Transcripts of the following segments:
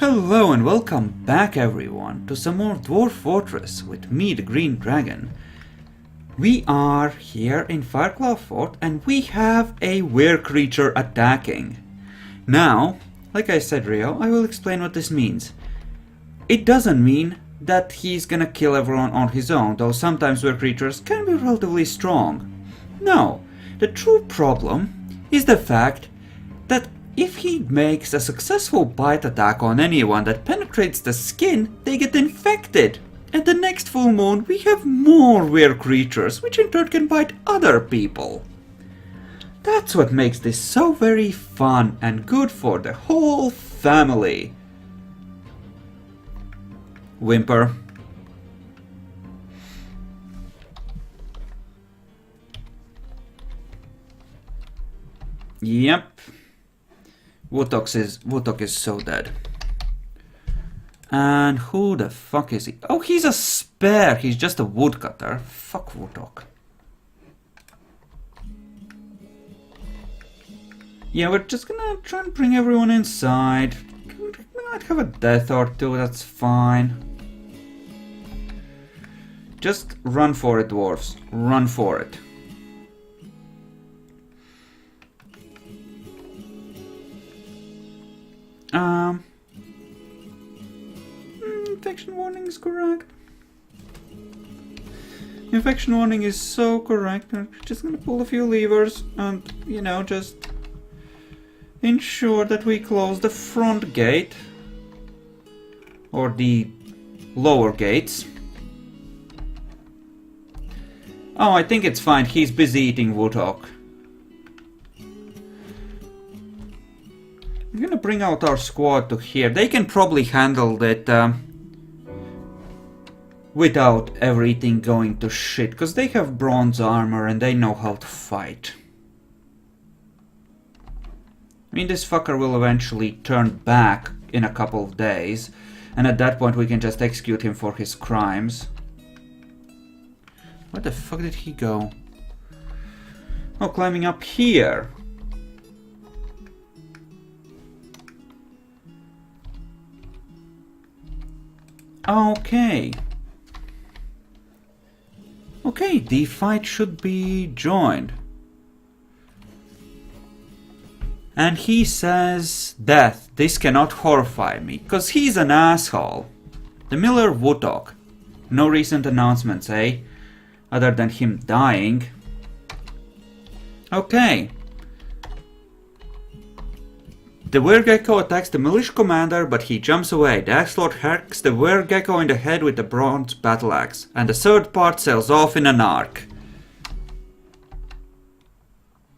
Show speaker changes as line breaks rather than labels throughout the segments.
Hello and welcome back everyone to some more Dwarf Fortress with me, the Green Dragon. We are here in Fireclaw Fort and we have a weird creature attacking. Now, like I said, Rio, I will explain what this means. It doesn't mean that he's gonna kill everyone on his own, though sometimes weird creatures can be relatively strong. No, the true problem is the fact that if he makes a successful bite attack on anyone that penetrates the skin, they get infected. At the next full moon, we have more weird creatures, which in turn can bite other people. That's what makes this so very fun and good for the whole family. Whimper. Yep. Wotok is so dead. And who the fuck is he? Oh, he's a spare. He's just a woodcutter. Fuck Wotok. Yeah, we're just gonna try and bring everyone inside. We might have a death or two, that's fine. Just run for it, dwarves. Run for it. Infection warning is correct. Infection warning is so correct. I'm just gonna pull a few levers and, you know, just ensure that we close the front gate. Or the lower gates. Oh, I think it's fine. He's busy eating woodhawk. I'm gonna bring out our squad to here. They can probably handle that without everything going to shit, because they have bronze armor and they know how to fight. I mean, this fucker will eventually turn back in a couple of days, and at that point we can just execute him for his crimes. Where the fuck did he go? Oh, climbing up here. Okay. Okay, the fight should be joined. And he says, "Death, this cannot horrify me," because he's an asshole. The Miller Woodhawk. No recent announcements, eh? Other than him dying. Okay. The Weregecko attacks the militia commander, but he jumps away. The Axe-Lord hacks the Weregecko in the head with the bronze battle axe, and the third part sails off in an arc.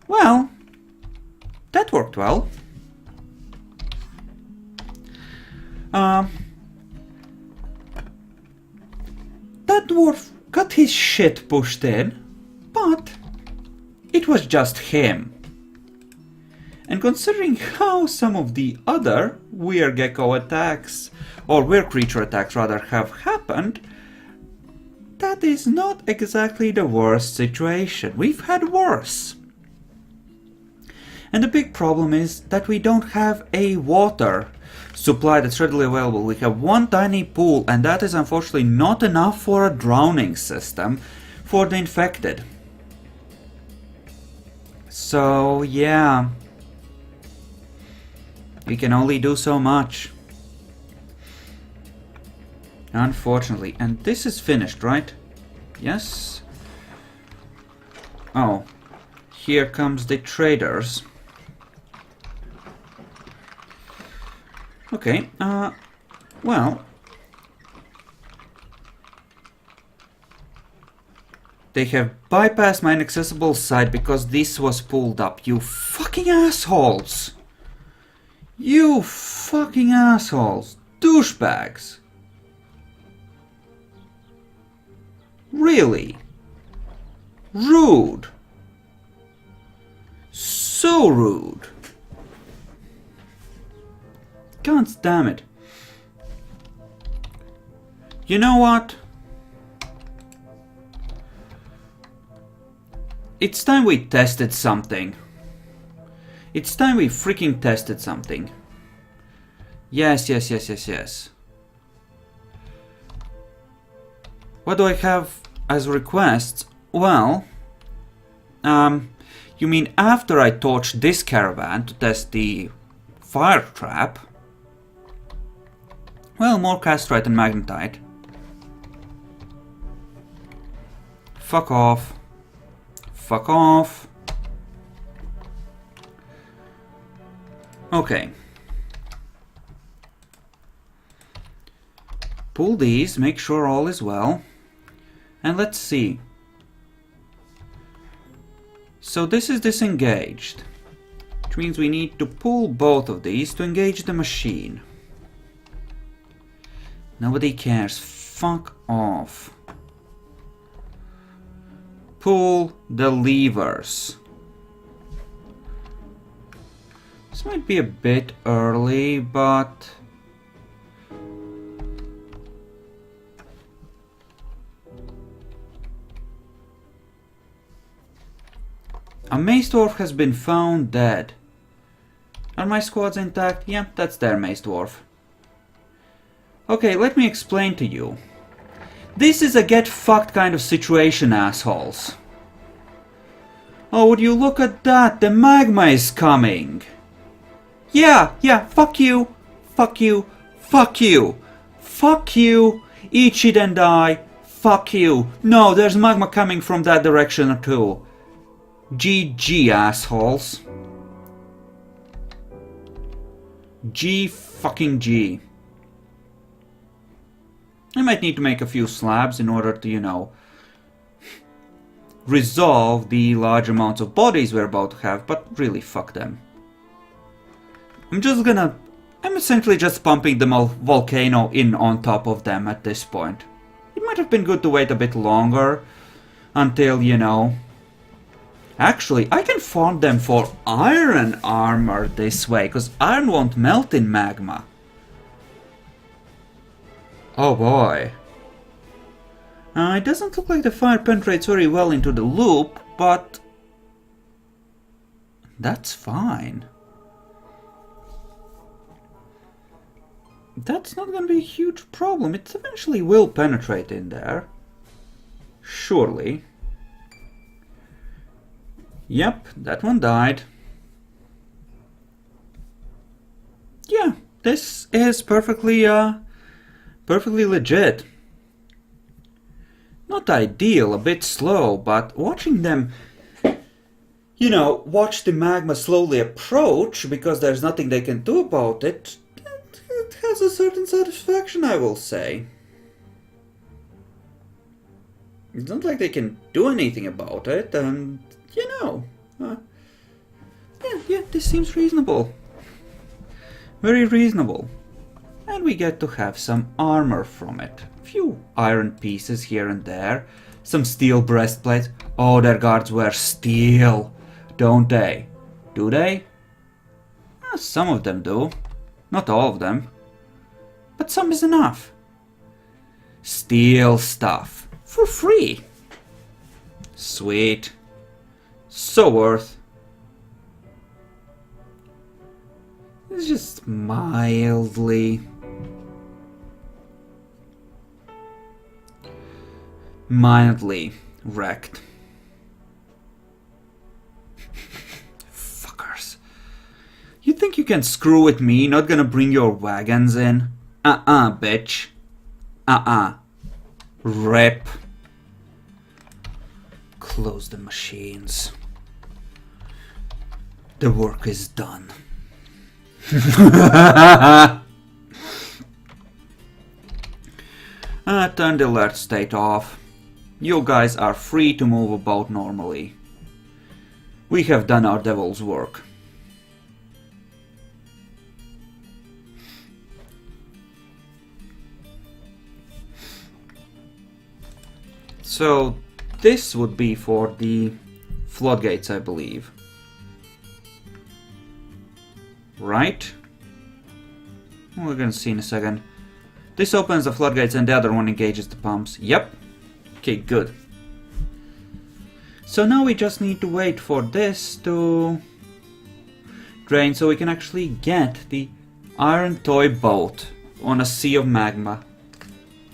Well, that worked well. That dwarf got his shit pushed in, but it was just him. And considering how some of the other Weregecko attacks, or weird creature attacks rather, have happened, that is not exactly the worst situation. We've had worse. And the big problem is that we don't have a water supply that's readily available. We have one tiny pool, and that is unfortunately not enough for a drowning system for the infected. So, yeah. We can only do so much. Unfortunately. And this is finished, right? Yes? Oh. Here comes the traders. Okay, well. They have bypassed my inaccessible site because this was pulled up. You fucking assholes! You fucking assholes! Douchebags! Really? Rude! So rude! God damn it. You know what? It's time we tested something. It's time we freaking tested something. Yes, yes, yes, yes, yes. What do I have as requests? Well, you mean after I torch this caravan to test the fire trap? Well, more castrite and magnetite. Fuck off. Fuck off. Okay. Pull these, make sure all is well. And let's see. So this is disengaged, which means we need to pull both of these to engage the machine. Nobody cares. Fuck off. Pull the levers. This might be a bit early, but... A mace dwarf has been found dead. Are my squads intact? Yeah, that's their mace dwarf. Okay, let me explain to you. This is a get fucked kind of situation, assholes. Oh, would you look at that? The magma is coming. Yeah, fuck you. Fuck you. Fuck you. Fuck you. Eat it and die. Fuck you. No, there's magma coming from that direction too. GG, assholes. G fucking G. I might need to make a few slabs in order to, you know, resolve the large amounts of bodies we're about to have, but really fuck them. I'm essentially just pumping the volcano in on top of them at this point. It might have been good to wait a bit longer until, you know... Actually, I can farm them for iron armor this way, because iron won't melt in magma. Oh boy. It doesn't look like the fire penetrates very well into the loop, but... that's fine. That's not gonna be a huge problem. It eventually will penetrate in there. Surely. Yep, that one died. Yeah, this is perfectly legit. Not ideal, a bit slow, but watching them, you know, watch the magma slowly approach because there's nothing they can do about it, it has a certain satisfaction, I will say. It's not like they can do anything about it, and, you know, yeah, this seems reasonable. Very reasonable. And we get to have some armor from it. A few iron pieces here and there. Some steel breastplates. Oh, their guards wear steel, don't they? Do they? Some of them do. Not all of them. But some is enough. Steel stuff. For free. Sweet. So worth. It's just mildly wrecked. Fuckers. You think you can screw with me? Not gonna bring your wagons in? Bitch. Rip. Close the machines. The work is done. Turn the alert state off. You guys are free to move about normally. We have done our devil's work. So this would be for the floodgates, I believe. Right? We're gonna see in a second. This opens the floodgates and the other one engages the pumps. Yep. Okay, good. So now we just need to wait for this to drain so we can actually get the Iron toy boat on a sea of magma.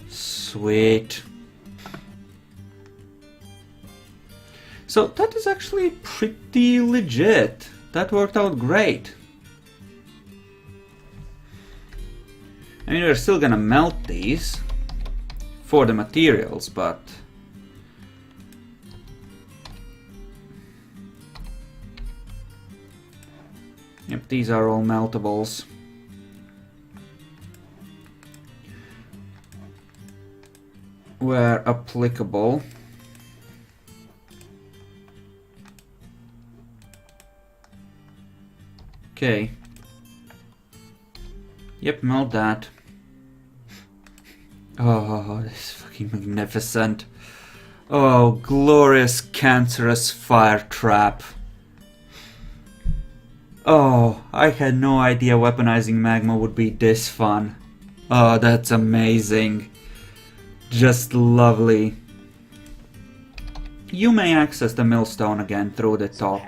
Sweet. So that is actually pretty legit. That worked out great. I mean, we're still gonna melt these for the materials, but yep, these are all meltables. Where applicable. Okay. Yep, melt that. Oh, this is fucking magnificent. Oh, glorious cancerous fire trap. Oh, I had no idea weaponizing magma would be this fun. Oh, that's amazing. Just lovely. You may access the millstone again through the top.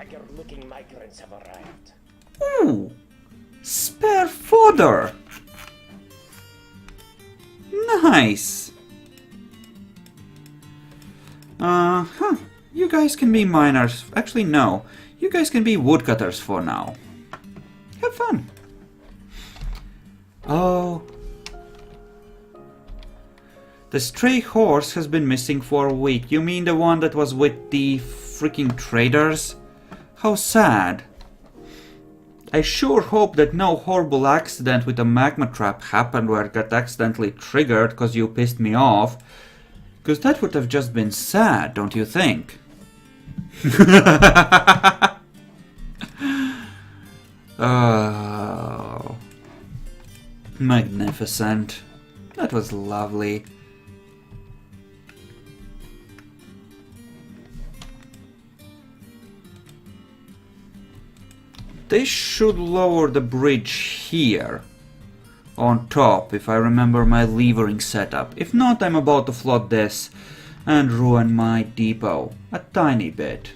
Ooh! Spare fodder! Nice! You guys can be miners. Actually, no. You guys can be woodcutters for now. Have fun! Oh. The stray horse has been missing for a week. You mean the one that was with the freaking traders? How sad. I sure hope that no horrible accident with a magma trap happened where it got accidentally triggered because you pissed me off. Because that would have just been sad, don't you think? Oh, magnificent. That was lovely. They should lower the bridge here on top, if I remember my levering setup. If not, I'm about to flood this and ruin my depot a tiny bit.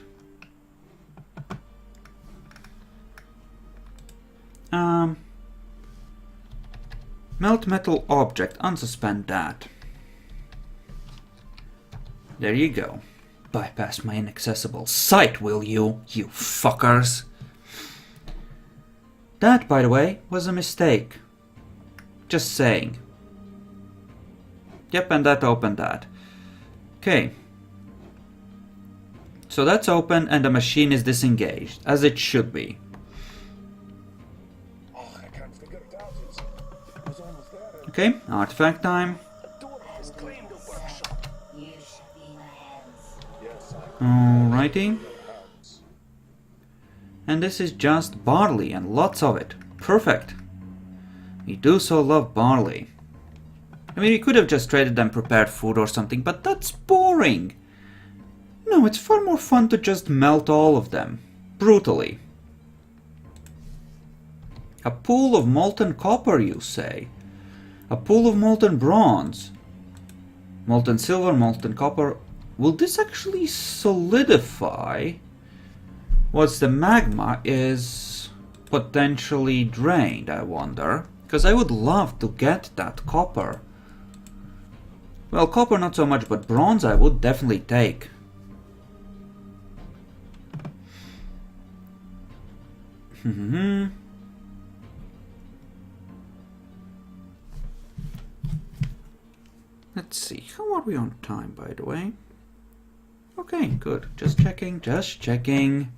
Melt metal object, unsuspend that. There you go. Bypass my inaccessible sight, will you, you fuckers? That, by the way, was a mistake. Just saying. Yep, and that opened that. Okay. So that's open and the machine is disengaged, as it should be. Okay, artifact time. Alrighty. And this is just barley and lots of it. Perfect. We do so love barley. I mean, we could have just traded them prepared food or something, but that's boring. No, it's far more fun to just melt all of them. Brutally. A pool of molten copper, you say? A pool of molten bronze? Molten silver, molten copper. Will this actually solidify once the magma is potentially drained, I wonder? Because I would love to get that copper. Well, copper not so much, but bronze I would definitely take. Let's see, how are we on time, by the way? Okay, good. Just checking, just checking.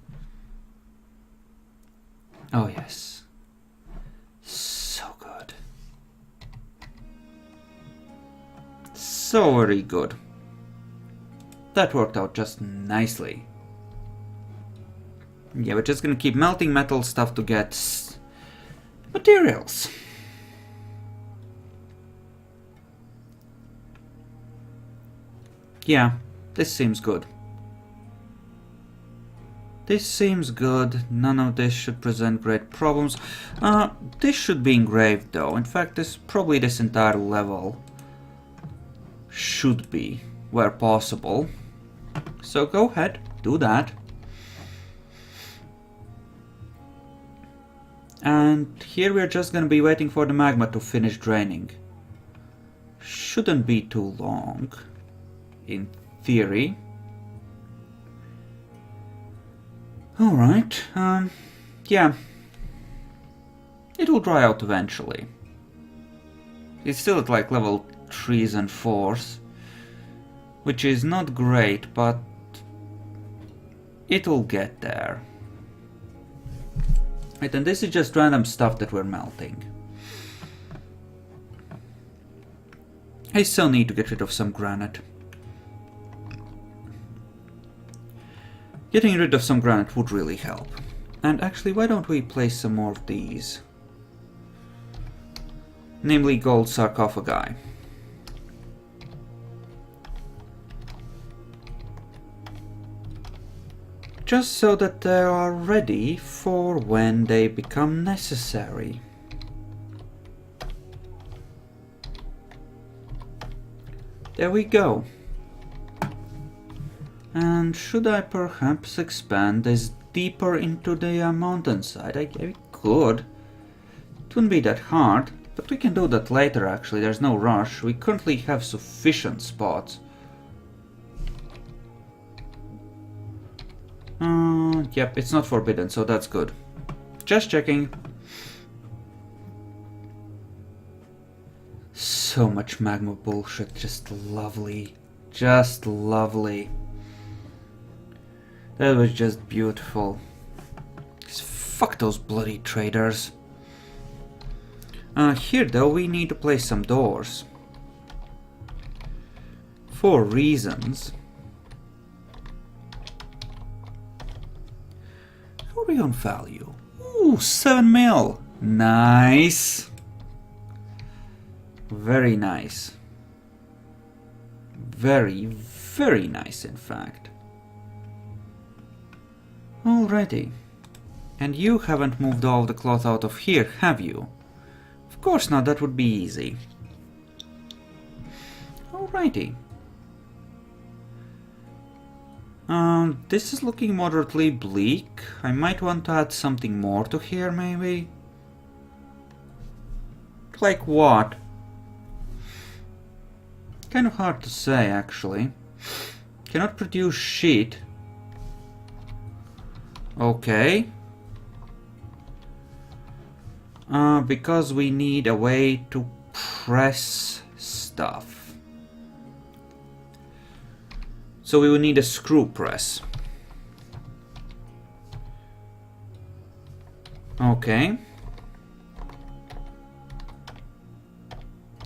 Oh, yes. So good. So very good. That worked out just nicely. Yeah, we're just gonna keep melting metal stuff to get materials. Yeah, this seems good. This seems good. None of this should present great problems. This should be engraved though. In fact, this entire level should be, where possible. So go ahead, do that. And here we're just gonna be waiting for the magma to finish draining. Shouldn't be too long, in theory. Alright, yeah. It will dry out eventually. It's still at like level 3s and 4s, which is not great, but it'll get there. Right, and this is just random stuff that we're melting. I still need to get rid of some granite. Getting rid of some granite would really help. And actually, why don't we place some more of these? Namely gold sarcophagi. Just so that they are ready for when they become necessary. There we go. And should I perhaps expand this deeper into the mountainside? I could. It wouldn't be that hard, but we can do that later actually, there's no rush. We currently have sufficient spots. Yep, it's not forbidden, so that's good. Just checking. So much magma bullshit, just lovely. Just lovely. That was just beautiful. Fuck those bloody traders. Here though, we need to place some doors. For reasons. How are we on value? Ooh, 7 mil. Nice. Very nice. Very, very nice in fact. Alrighty. And you haven't moved all the cloth out of here, have you? Of course not, that would be easy. Alrighty. This is looking moderately bleak. I might want to add something more to here, maybe? Like what? Kind of hard to say, actually. Cannot produce sheet. Okay. Because we need a way to press stuff. So we will need a screw press. Okay.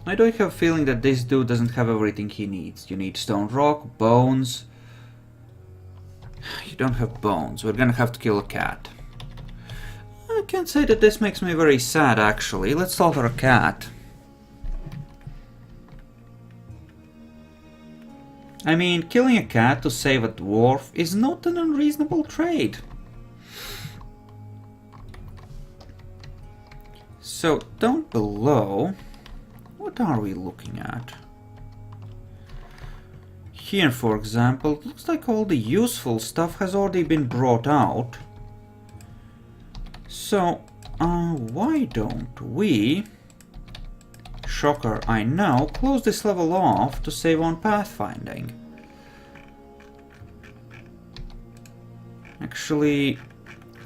I do have a feeling that this dude doesn't have everything he needs. You need stone rock, bones. You don't have bones. We're gonna have to kill a cat. I can't say that this makes me very sad, actually. Let's slaughter a cat. I mean, killing a cat to save a dwarf is not an unreasonable trade. So, down below, what are we looking at? Here, for example, it looks like all the useful stuff has already been brought out. So, why don't we... Shocker, I know, close this level off to save on pathfinding. Actually,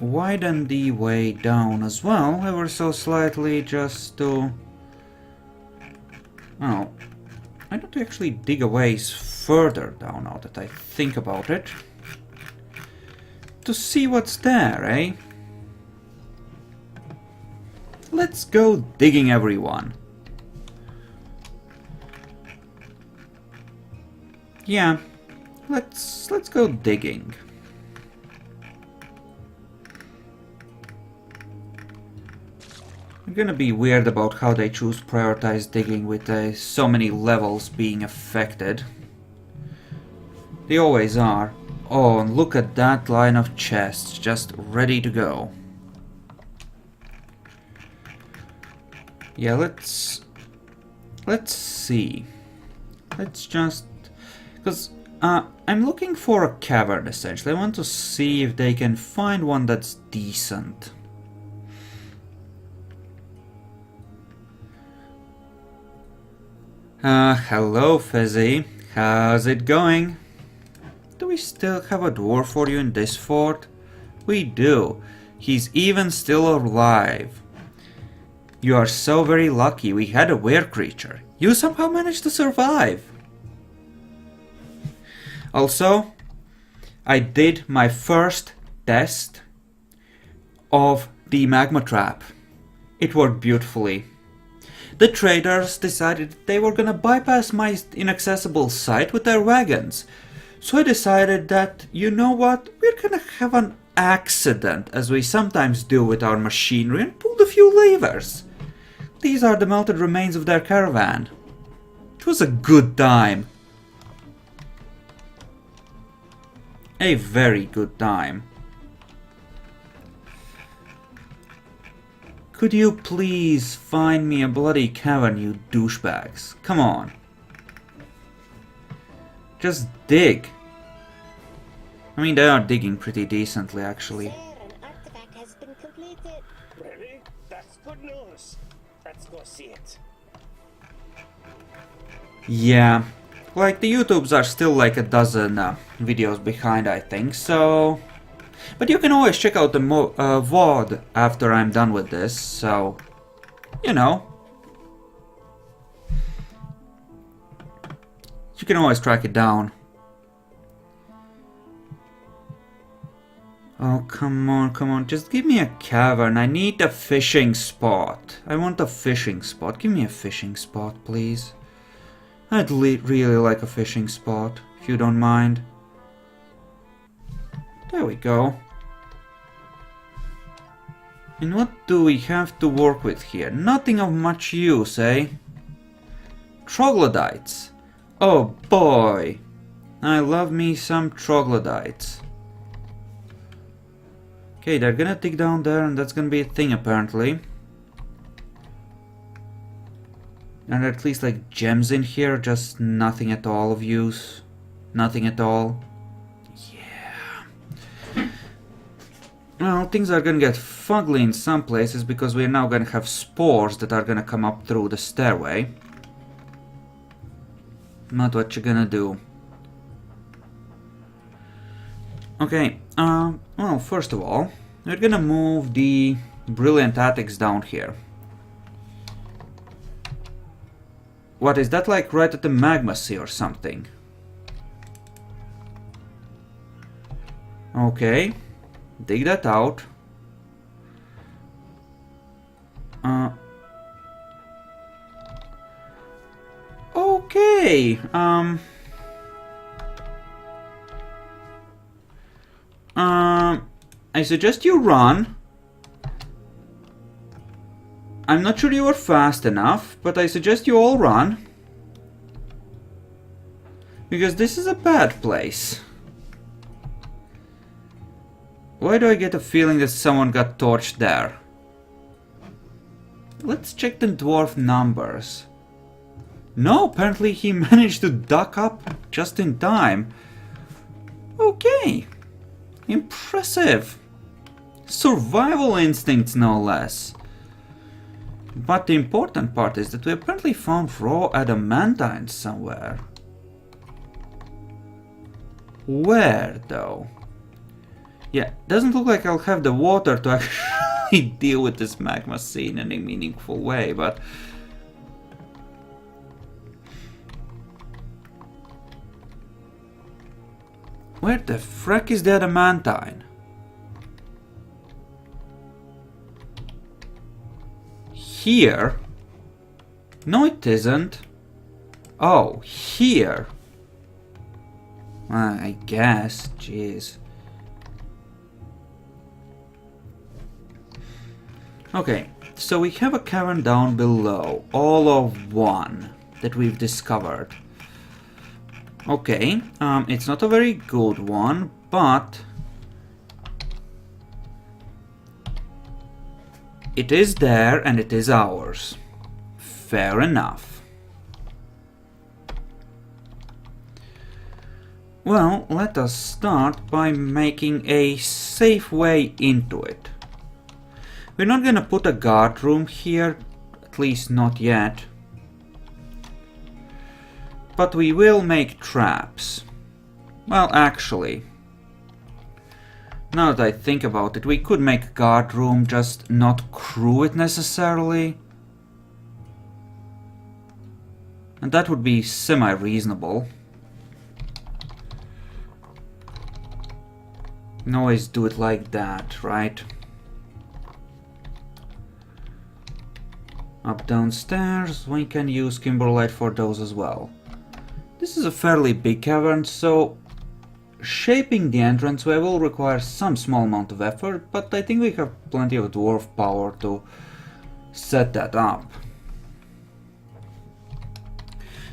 widen the way down as well, ever so slightly, just to... Oh, I need to actually dig a ways further down now that I think about it. To see what's there, eh? Let's go digging, everyone. Yeah, let's go digging. I'm gonna be weird about how they choose prioritize digging with so many levels being affected. They always are. Oh, and look at that line of chests, just ready to go. Yeah, let's see. Let's just... Because I'm looking for a cavern, essentially. I want to see if they can find one that's decent. Hello, Fizzy. How's it going? Do we still have a dwarf for you in this fort? We do. He's even still alive. You are so very lucky. We had a weird creature. You somehow managed to survive. Also, I did my first test of the magma trap. It worked beautifully. The traders decided they were gonna bypass my inaccessible site with their wagons. So I decided that, you know what, we're gonna have an accident, as we sometimes do with our machinery, and pulled a few levers. These are the melted remains of their caravan. It was a good time. A very good time. Could you please find me a bloody cavern, you douchebags? Come on. Just dig. I mean, they are digging pretty decently, actually.
Sir, an artifact has been completed.
Really? That's good news. Let's go see it.
Yeah. Like, the YouTubes are still like a dozen videos behind, I think, so... But you can always check out the VOD after I'm done with this, so... You know. You can always track it down. Oh, come on, come on. Just give me a cavern. I need a fishing spot. I want a fishing spot. Give me a fishing spot, please. I'd really like a fishing spot, if you don't mind. There we go. And what do we have to work with here? Nothing of much use, eh? Troglodytes. Oh boy. I love me some troglodytes. Okay, they're gonna dig down there and that's gonna be a thing apparently. And at least like gems in here, just nothing at all of use. Nothing at all. Yeah. Well, things are gonna get fugly in some places because we're now gonna have spores that are gonna come up through the stairway. Not what you're gonna do. Okay, well, first of all, we're gonna move the brilliant attics down here. What is that, like right at the magma sea or something? Okay, dig that out. Okay, I suggest you run. I'm not sure you are fast enough, but I suggest you all run. Because this is a bad place. Why do I get a feeling that someone got torched there? Let's check the dwarf numbers. No, apparently he managed to duck up just in time. Okay. Impressive. Survival instincts, no less. But the important part is that we apparently found raw adamantine somewhere. Where, though? Yeah, doesn't look like I'll have the water to actually deal with this magma sea in any meaningful way, but... Where the frick is the adamantine? Here? No, it isn't. Oh, here. I guess. Jeez. Okay, so we have a cavern down below, all of one, that we've discovered. Okay, it's not a very good one, but it is there and it is ours. Fair enough. Well, let us start by making a safe way into it. We're not gonna put a guard room here, at least not yet. But we will make traps. Well, actually, now that I think about it, we could make a guard room, just not crew it necessarily. And that would be semi-reasonable. You can always do it like that, right? Up, downstairs, we can use Kimberlite for those as well. This is a fairly big cavern, so shaping the entranceway will require some small amount of effort, but I think we have plenty of dwarf power to set that up.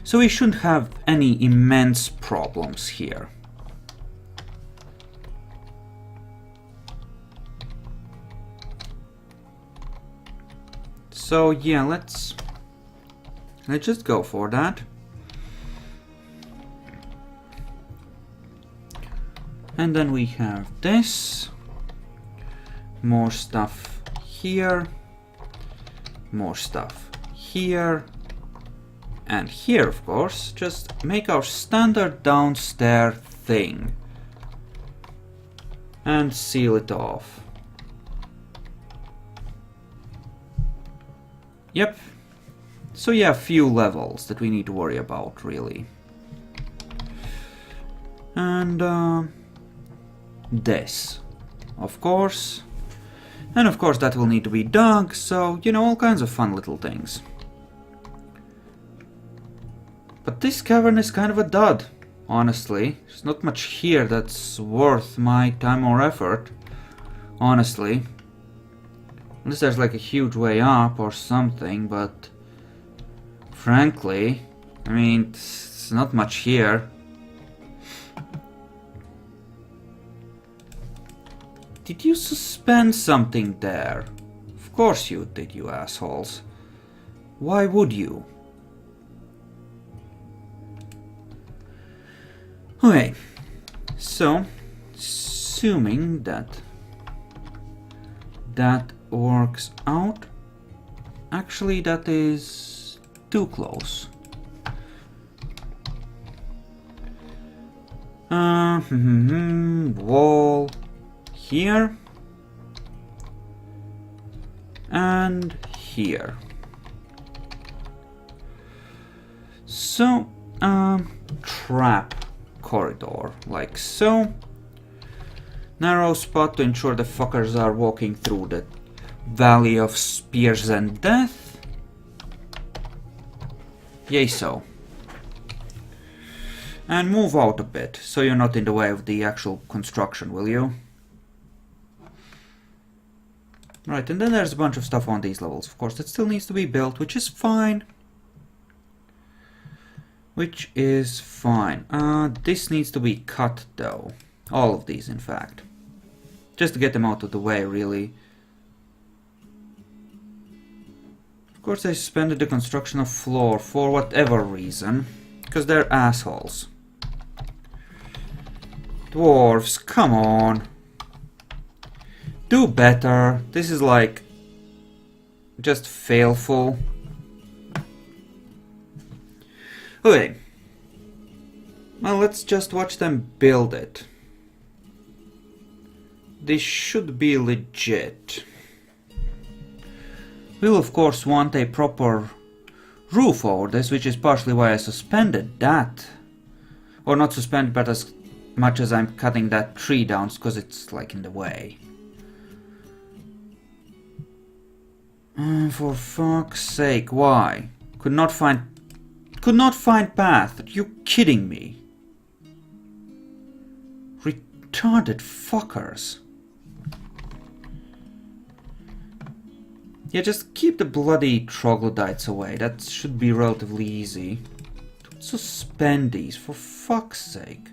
So we shouldn't have any immense problems here. So yeah, let's just go for that. And then we have this. More stuff here. More stuff here. And here, of course, just make our standard downstairs thing. And seal it off. Yep. So yeah, a few levels that we need to worry about, really. And this, of course. And of course that will need to be dug, so, you know, all kinds of fun little things. But this cavern is kind of a dud, honestly. There's not much here that's worth my time or effort, honestly. Unless there's like a huge way up or something, but frankly, I mean, it's not much here. Did you suspend something there? Of course you did, you assholes. Why would you? Okay, so, assuming that works out, actually that is too close. Wall here and here. So, trap corridor, like so. Narrow spot to ensure the fuckers are walking through the valley of spears and death. Yay so. And move out a bit, so you're not in the way of the actual construction, will you? Right, and then there's a bunch of stuff on these levels, of course, that still needs to be built, which is fine. Which is fine. This needs to be cut, though. All of these, in fact. Just to get them out of the way, really. Of course, I suspended the construction of floor for whatever reason. Because they're assholes. Dwarves, come on. Do better. This is like... just failful. Okay. Well, let's just watch them build it. This should be legit. We'll of course want a proper roof over this, which is partially why I suspended that. Or not suspended, but as much as I'm cutting that tree down, because it's like in the way. For fuck's sake, why? Could not find path. Are you kidding me? Retarded fuckers. Yeah, just keep the bloody troglodytes away. That should be relatively easy. Don't suspend these, for fuck's sake.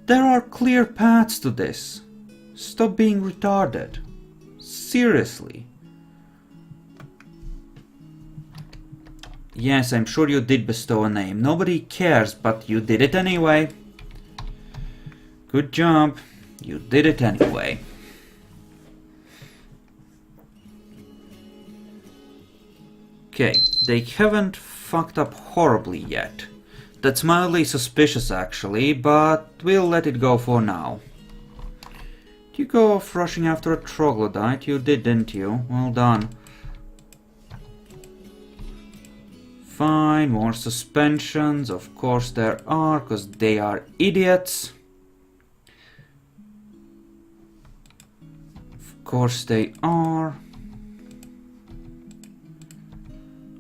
There are clear paths to this. Stop being retarded. Seriously. Yes, I'm sure you did bestow a name. Nobody cares, but you did it anyway. Good job. You did it anyway. Okay, they haven't fucked up horribly yet. That's mildly suspicious actually, but we'll let it go for now. Did you go off rushing after a troglodyte? You did, didn't you? Well done. Fine, more suspensions. Of course there are, because they are idiots. Of course they are.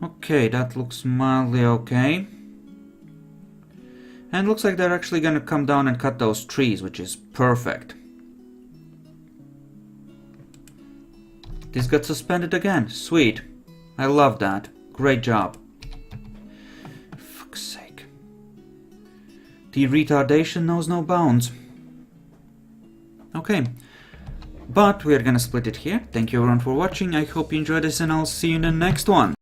Okay, that looks mildly okay. And looks like they're actually gonna come down and cut those trees, which is perfect. This got suspended again. Sweet. I love that. Great job. Fuck's sake. The retardation knows no bounds. Okay. But we're gonna split it here. Thank you everyone for watching. I hope you enjoyed this and I'll see you in the next one.